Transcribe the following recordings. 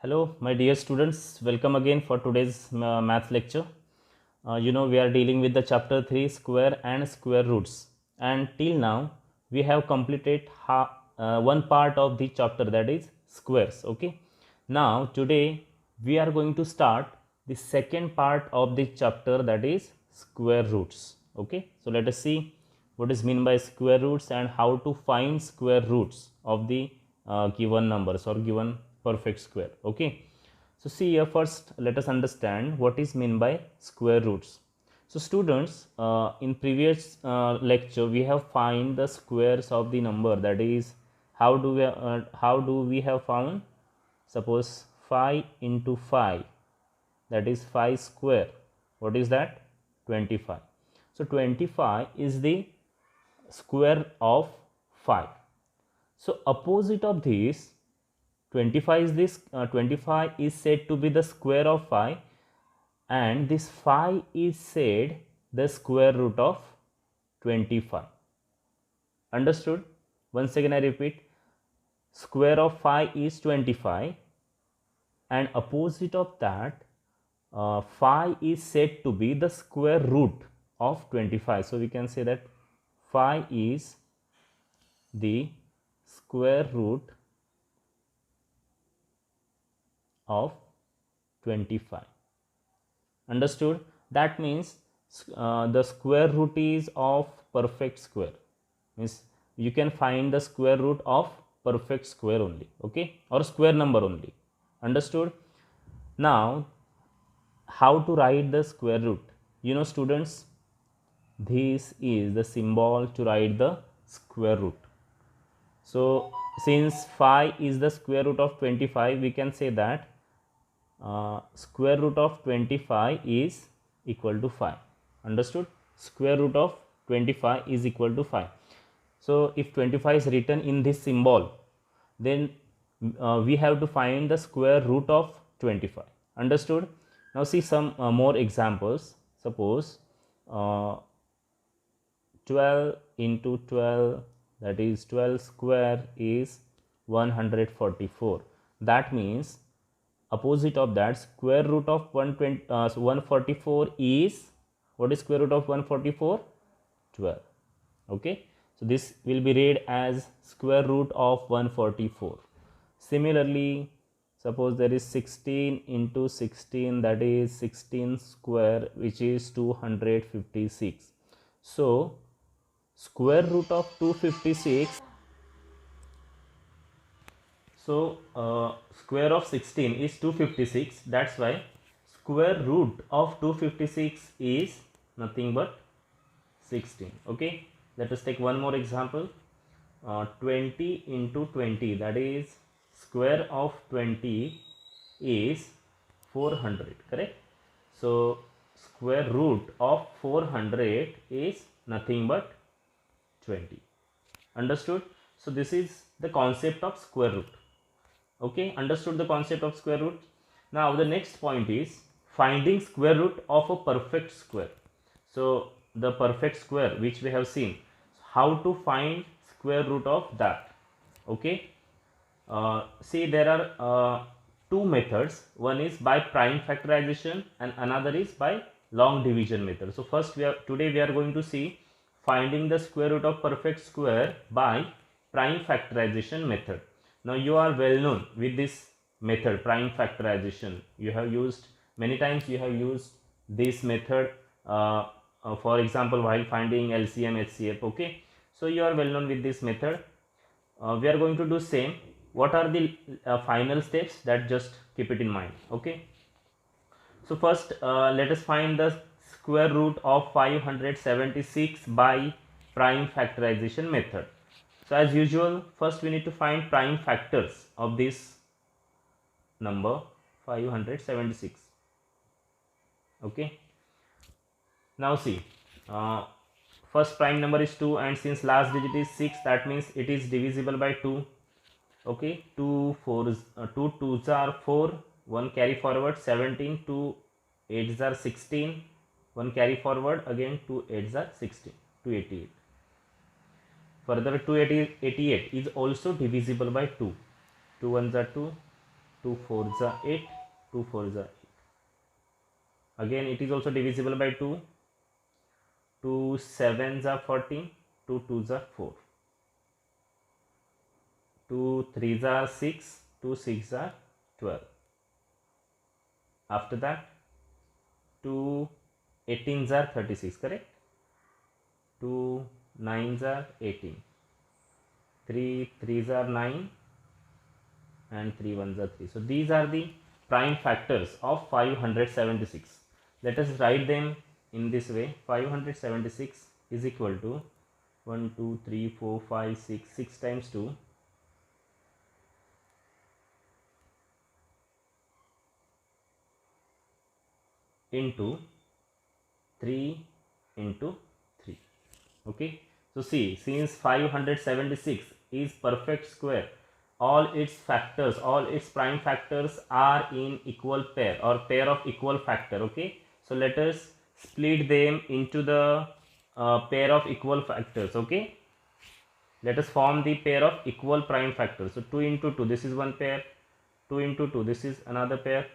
Hello, my dear students. Welcome again for today's math lecture. We are dealing with the chapter 3 square and square roots. And till now, we have completed one part of the chapter, that is squares. Okay. Now, today we are going to start the second part of the chapter, that is square roots. Okay. So, let us see what is meant by square roots and how to find square roots of the given numbers or given perfect square. Okay, so see here, first let us understand what is meant by square roots. So students, in previous lecture we have find the squares of the number, that is how do we have found, suppose 5 into 5, that is 5 square, what is that, 25. So 25 is the square of 5. So opposite of this 25 is this 25 is said to be the square of 5, and this 5 is said the square root of 25. Understood? Once again I repeat, square of 5 is 25, and opposite of that 5 is said to be the square root of 25. So we can say that 5 is the square root of 25. Understood? That means the square root is of perfect square, means you can find the square root of perfect square only, okay, or square number only. Understood? Now how to write the square root? Students, this is the symbol to write the square root. So since 5 is the square root of 25, we can say that square root of 25 is equal to 5. Understood? Square root of 25 is equal to 5. So if 25 is written in this symbol, then we have to find the square root of 25. Understood? Now see some more examples. Suppose 12 into 12, that is 12 square is 144. That means opposite of that, square root of 144 is, what is square root of 144? 12. Okay, so this will be read as square root of 144. Similarly, suppose there is 16 into 16, that is 16 square, which is 256. So square root of 256, so square of 16 is 256. That's why square root of 256 is nothing but 16. Okay, let us take one more example. 20 into 20, that is square of 20 is 400. Correct? So square root of 400 is nothing but 20. Understood? So this is the concept of square root. Okay, understood the concept of square root. Now the next point is finding square root of a perfect square. So the perfect square which we have seen, how to find square root of that. Okay, see there are two methods. One is by prime factorization and another is by long division method. So first today we are going to see finding the square root of perfect square by prime factorization method. Now you are well known with this method, prime factorization. You have used many times, you have used this method for example while finding LCM, HCF. Okay, so you are well known with this method. We are going to do same. What are the final steps? That just keep it in mind. Okay, so first let us find the square root of 576 by prime factorization method. So as usual, first we need to find prime factors of this number 576. Okay, now see, first prime number is 2, and since last digit is 6, that means it is divisible by 2. Okay, 2 2s are 4, 1 carry forward, 17, 2 8s are 16, 1 carry forward, again 2 8s are 16, 288. Further 288 is also divisible by 2, 2 1s are 2, 2 4s are 8, 2 4s are 8. Again it is also divisible by 2. 2 7s are 14, 2 2s are 4, 2 3s are 6, 2 6s are 12. After that 2 18s are 36, correct? 2 9s are 18, 3 3s are 9, and 3 1s are 3. So these are the prime factors of 576. Let us write them in this way. 576 is equal to 1 2 3 4 5 6, 6 times 2, into 3 into 3. Okay, so see, since 576 is perfect square, all its factors, all its prime factors are in equal pair or pair of equal factor. Okay, so let us split them into the pair of equal factors. Okay, let us form the pair of equal prime factors. So 2 into 2, this is one pair, 2 into 2, this is another pair,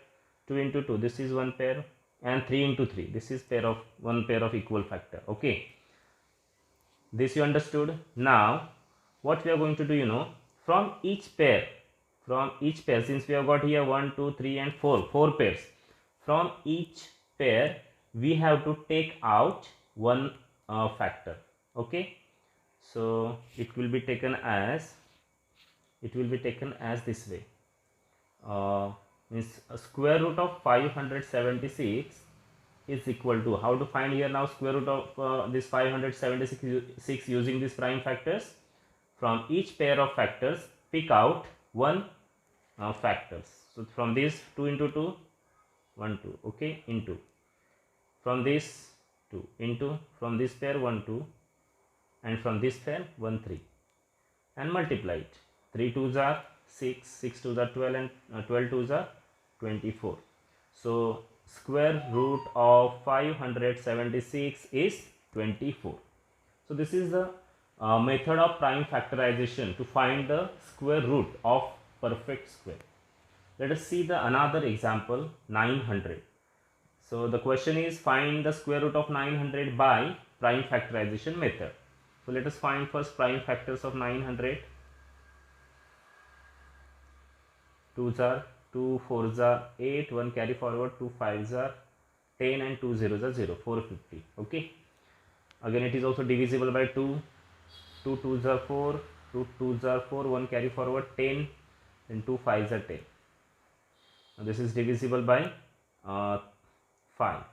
2 into 2, this is one pair, and 3 into 3, this is one pair of equal factor. Okay, this you understood. Now what we are going to do, from each pair, since we have got here 1 2 3 and 4 pairs, from each pair we have to take out one factor. Okay, so it will be taken as this way. Means a square root of 576 is equal to, how to find here now square root of this 576 using these prime factors? From each pair of factors pick out one factors. So from this 2 into 2, 1 2, okay, into, from this 2 into, from this pair 1 2, and from this pair 1 3, and multiply it. 3 2s are 6, 6 2s are 12, and 12 2s are 24. So square root of 576 is 24. So this is the method of prime factorization to find the square root of perfect square. Let us see the another example, 900. So the question is, find the square root of 900 by prime factorization method. So let us find first prime factors of 900. 2s are 2, 4s are 8, 1 carry forward, 2 5s are 10, and 2 zeros are 0, 450. Okay, again it is also divisible by 2. 2 2s are 4, 2 2s are 4, 1 carry forward, 10, and 2 5s are 10. Now this is divisible by 5. 5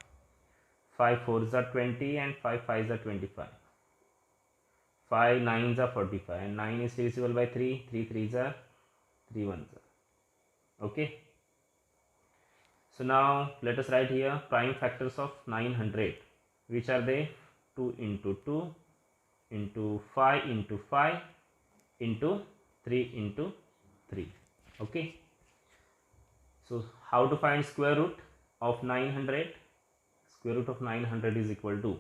4s are 20, and 5 5s are 25. 5 9s are 45, and 9 is divisible by 3. 3 3s are 3 1s are. Okay, so now let us write here prime factors of 900. Which are they? 2 into 2 into 5 into 5 into 3 into 3. Okay, so how to find square root of 900? Square root of 900 is equal to,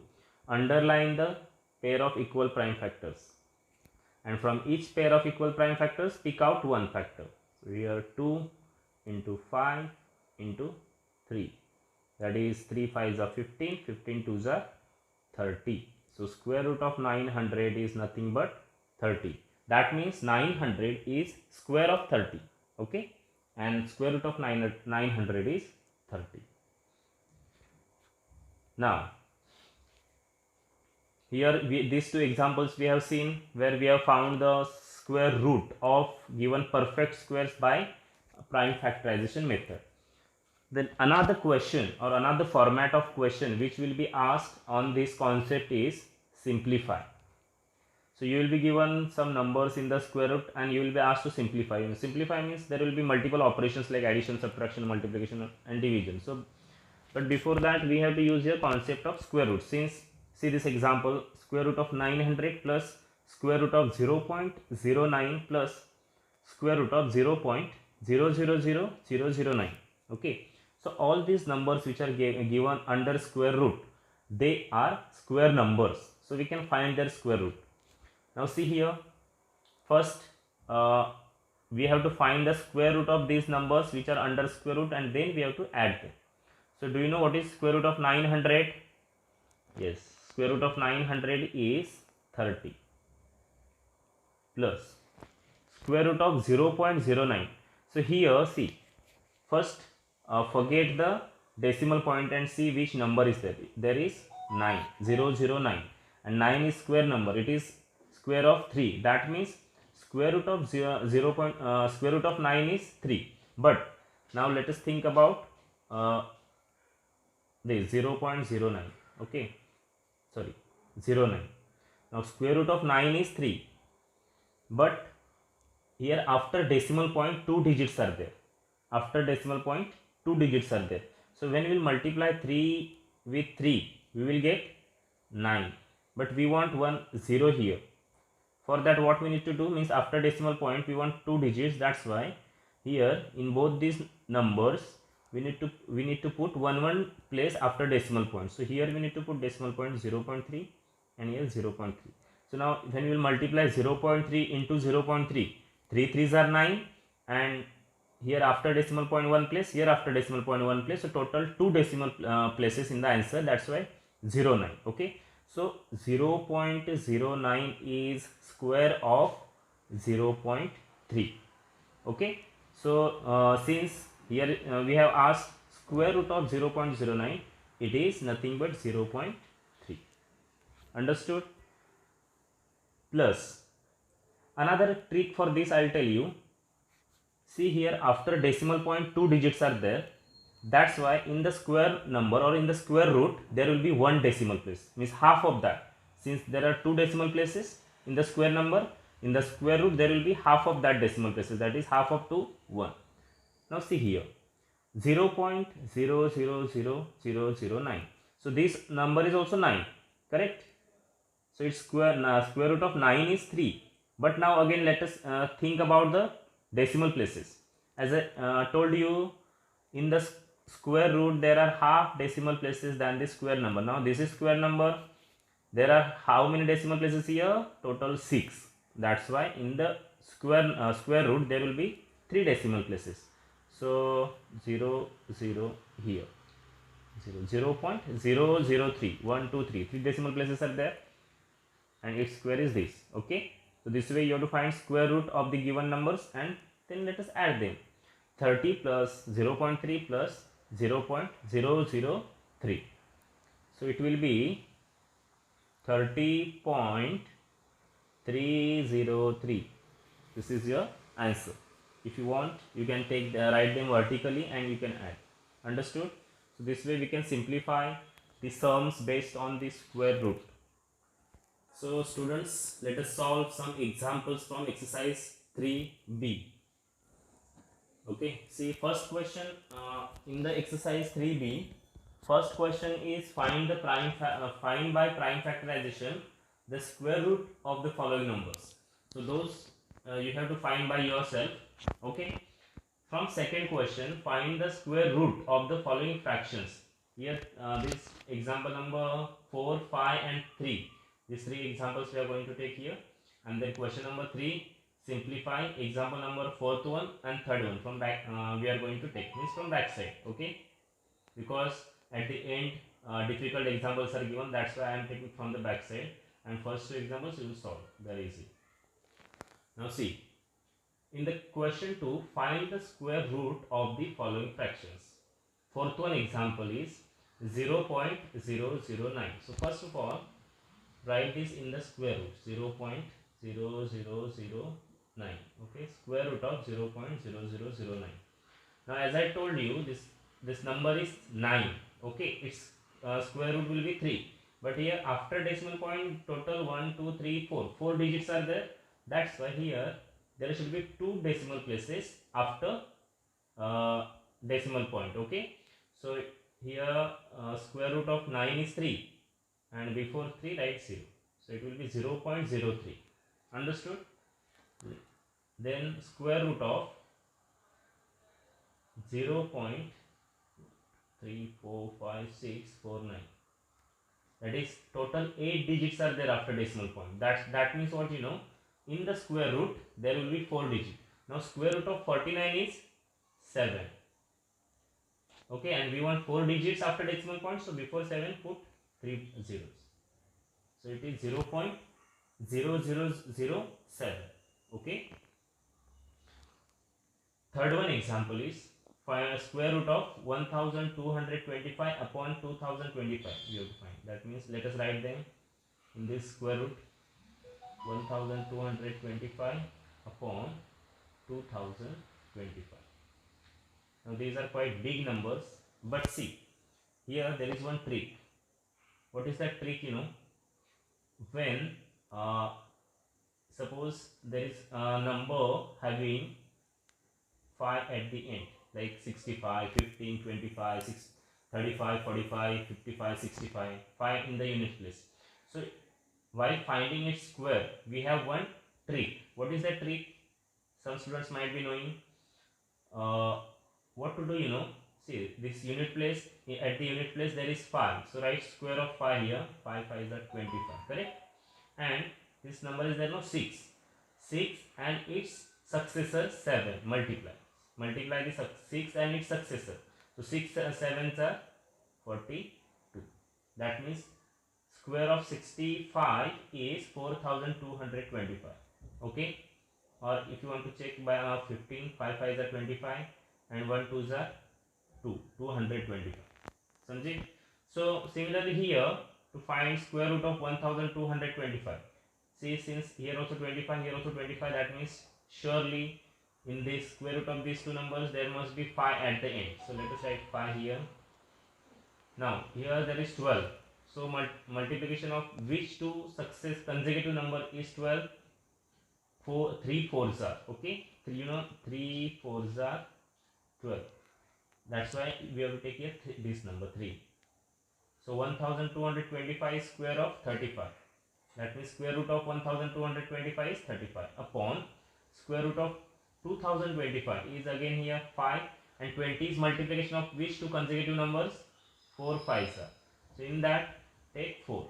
underline the pair of equal prime factors, and from each pair of equal prime factors pick out one factor. So here 2 into 5 into 3, that is 3 5s are 15, 15 2s are 30. So square root of 900 is nothing but 30. That means 900 is square of 30. Okay, and square root of 900 is 30. Now here these two examples we have seen where we have found the square root of given perfect squares by prime factorization method. Then another question or another format of question which will be asked on this concept is simplify. So you will be given some numbers in the square root and you will be asked to simplify. Simplify means there will be multiple operations like addition, subtraction, multiplication, and division. So but before that we have to use the concept of square root. Since see this example, square root of 900 plus square root of 0.09 plus square root of 0.000009. Okay, so all these numbers which are given under square root, they are square numbers, so we can find their square root. Now see here, first we have to find the square root of these numbers which are under square root, and then we have to add them. So do you know what is square root of 900? Yes, square root of 900 is 30 plus square root of 0.09. So here see, first forget the decimal point and see which number is there. There is 9, and 9 is square number. It is square of 3. That means square root of square root of 9 is 3. But now let us think about this 0.09. Okay, sorry, 09. Now square root of 9 is 3, but here after decimal point 2 digits are there. After decimal point 2 digits are there. So when we will multiply 3 with 3, we will get 9. But we want one 0 here. For that, what we need to do means after decimal point we want 2 digits. That's why here in both these numbers we need to put one place after decimal point. So here we need to put decimal point 0.3 and here 0.3. So now when we will multiply 0.3 into 0.3, 3 3s are 9, and here after decimal point 1 place, here after decimal point 1 place. So total 2 decimal places in the answer. That's why 09. Okay. So 0.09 is square of 0.3. Okay. So since here we have asked square root of 0.09, it is nothing but 0.3. Understood? Plus another trick for this I'll tell you. See here after decimal point 2 digits are there. That's why in the square number or in the square root there will be one decimal place, means half of that. Since there are 2 decimal places in the square number, in the square root there will be half of that decimal places, that is half of 2, 1. Now see here 0.000009. So this number is also 9, correct? So its square root of 9 is 3. But now again let us think about the decimal places. As I told you, in the square root there are half decimal places than the square number. Now this is square number. There are how many decimal places here? Total 6. That's why in the square root there will be 3 decimal places. So 0 0 here 0.003 1 2 3 3 decimal places are there, and its square is this. Okay. So this way you have to find square root of the given numbers, and then let us add them. 30 plus 0.3 plus 0.003. So it will be 30.303. This is your answer. If you want, you can write them vertically and you can add. Understood? So this way we can simplify the sums based on the square root. So students, let us solve some examples from exercise 3b. Okay, see first question in the exercise 3b. First question is find by prime factorization the square root of the following numbers. So those you have to find by yourself. Okay. From second question, find the square root of the following fractions. Here this example number 4, 5 and 3. These 3 examples we are going to take here. And then question number 3, simplify example number 4th one and 3rd one from back. We are going to take, means from back side. Okay, because at the end difficult examples are given. That's why I am taking from the back side, and first 2 examples you will solve very easy. Now see, in the question 2, find the square root of the following fractions. 4th one example is 0.009. So first of all, write this in the square root, 0.0009. Okay, square root of 0.0009. Now as I told you, this number is 9. Okay, its square root will be 3. But here after decimal point total 1 2 3 4 4 digits are there. That's why here there should be 2 decimal places after decimal point. Okay, so here square root of 9 is 3, and before 3 write 0. So it will be 0.03. Understood? Then square root of 0.345649. That is total 8 digits are there after decimal point. That means what, you know, in the square root there will be 4 digits. Now square root of 49 is 7. Okay, and we want 4 digits after decimal point, so before 7 put 3 zeros. So it is 0.0007. Okay. Third one example is find square root of 1225 upon 2025. We have to find. That means let us write them in this square root 1225 upon 2025. Now these are quite big numbers, but see, here there is one trick. What is that trick? When suppose there is a number having 5 at the end, like 65, 15, 25, 6, 35, 45, 55, 65, 5 in the unit place. So while finding its square, we have one trick. What is that trick? Some students might be knowing. What to do? See, this unit place, at the unit place there is 5. So write square of 5 here. 5 5 is 25, correct? And this number is there, no, 6. 6 and its successor 7. Multiply the 6 and its successor. So 6 7s are 42. That means square of 65 is 4225. Okay. Or if you want to check by 15, 5 5 are 25 and 1 2 are 225. Samjhe? So similarly here, to find square root of 1225. See, since here also 25, here also 25, that means surely in this square root of these two numbers there must be 5 at the end. So let us write 5 here. Now here there is 12. So multiplication of which two consecutive number is 12? 3 4s are, okay, 3 4s are 12. That's why we have to take here this number 3. So 1225 is square of 35. That means square root of 1225 is 35 upon square root of 2025 is again here 5, and 20 is multiplication of which two consecutive numbers? 4 5s are. So in that take 4.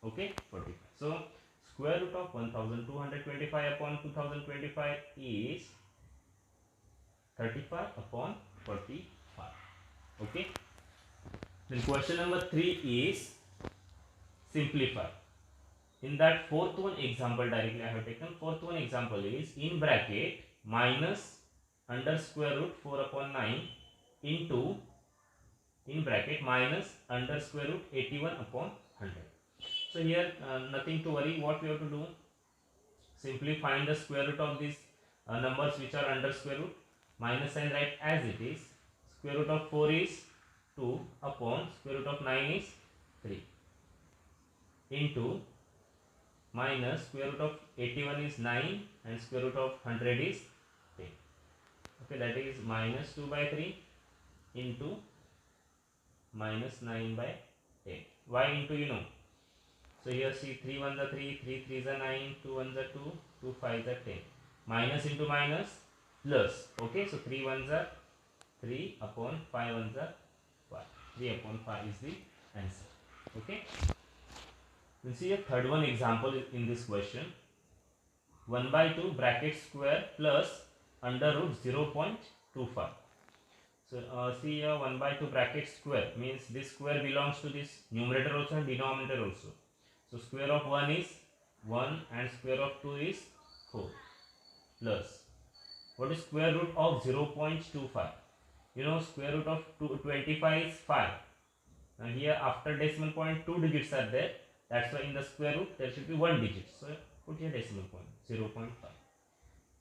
Okay, 45. So square root of 1225 upon 2025 is 35 upon 45. Okay. Then question number 3 is simplify. In that fourth one example directly I have taken. Fourth one example is in bracket minus under square root 4 upon 9 into in bracket minus under square root 81 upon 100. So here nothing to worry. What we have to do? Simply find the square root of these numbers which are under square root. Minus sign write as it is. Square root of 4 is 2 upon square root of 9 is 3 into minus square root of 81 is 9 and square root of 100 is 10. Okay, that is minus 2 by 3 into minus 9 by 10. Why into? So here see 3 1s are 3, 3 3s are 9, 2 1s are 2, 2 5s are 10. Minus into minus plus. Okay, so 3 1s are 3 upon 5 1s are 5. 3 upon 5 is the answer. Okay. We'll see a third one example in this question. 1 by 2 bracket square plus under root 0.25. So see here 1 by 2 bracket square means this square belongs to this numerator also and denominator also. So square of 1 is 1 and square of 2 is 4 plus. What is square root of 0.25? Square root of 25 is 5. Now here after decimal point 2 digits are there. That's why in the square root there should be 1 digit. So put here decimal point 0.5.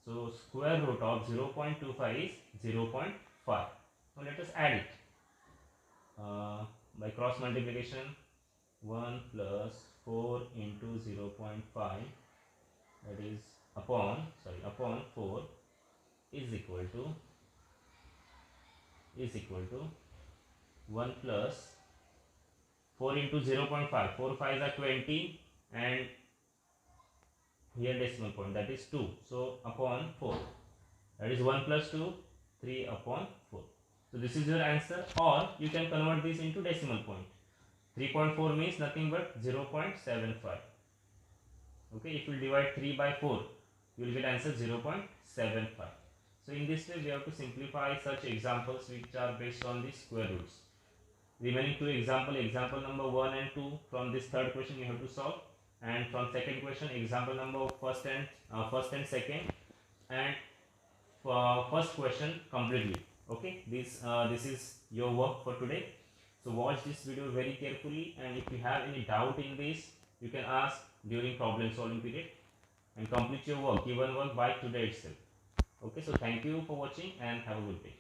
So square root of 0.25 is 0.5. Now let us add it by cross multiplication. 1 plus 4 into 0.5, that is upon 4 is equal to 1 plus 4 into 0.5. 4 5s are 20 and here decimal point, that is 2. So upon 4, that is 1 plus 2, 3 upon 4. So this is your answer, or you can convert this into decimal point. 3.4 means nothing but 0.75. Okay, if you divide 3 by 4, you will get answer 0.75. So in this way we have to simplify such examples which are based on the square roots. Remaining two example number 1 and 2, from this third question you have to solve, and from second question example number first and second, and first question completely. Okay, this is your work for today. So watch this video very carefully, and if you have any doubt in this, you can ask during problem solving period, and complete your work, given work, by today itself. Okay, so thank you for watching and have a good day.